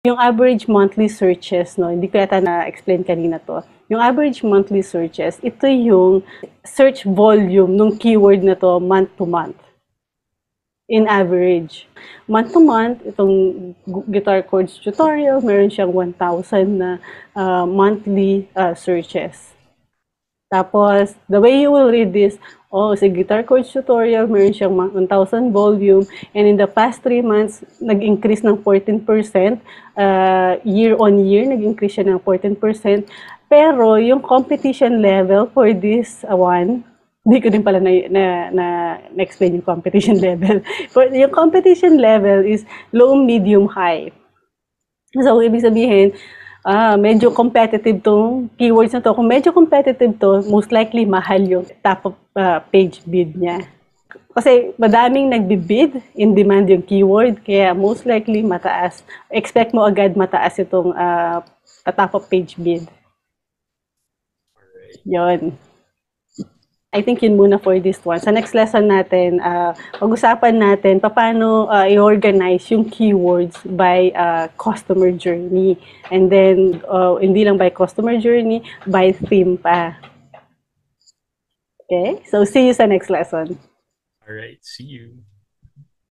Yung average monthly searches, no, hindi ko yata na-explain kanina to. Yung average monthly searches, ito yung search volume ng keyword na to month to month. In average. Month to month, itong guitar chords tutorial, meron siyang 1,000 na monthly searches. Tapos, the way you will read this, sa guitar chords tutorial, meron siyang 1,000 volume. And in the past 3 months, nag-increase ng 14%. Year on year, nag-increase siya ng 14%. Pero, yung competition level for this one, hindi ko din pala na-explain yung competition level. Yung competition level is low, medium, high. So, ibig sabihin, medyo competitive tong keywords na to. Kung medyo competitive to, most likely mahal yung top of page bid niya. Kasi madaming nagbibid, in demand yung keyword, kaya most likely mataas. Expect mo agad mataas itong top of page bid. Yon. I think yun muna for this one. Sa next lesson natin, pag-usapan natin paano i-organize yung keywords by customer journey. And then, hindi lang by customer journey, by theme pa. Okay? So, see you sa next lesson. All right, see you.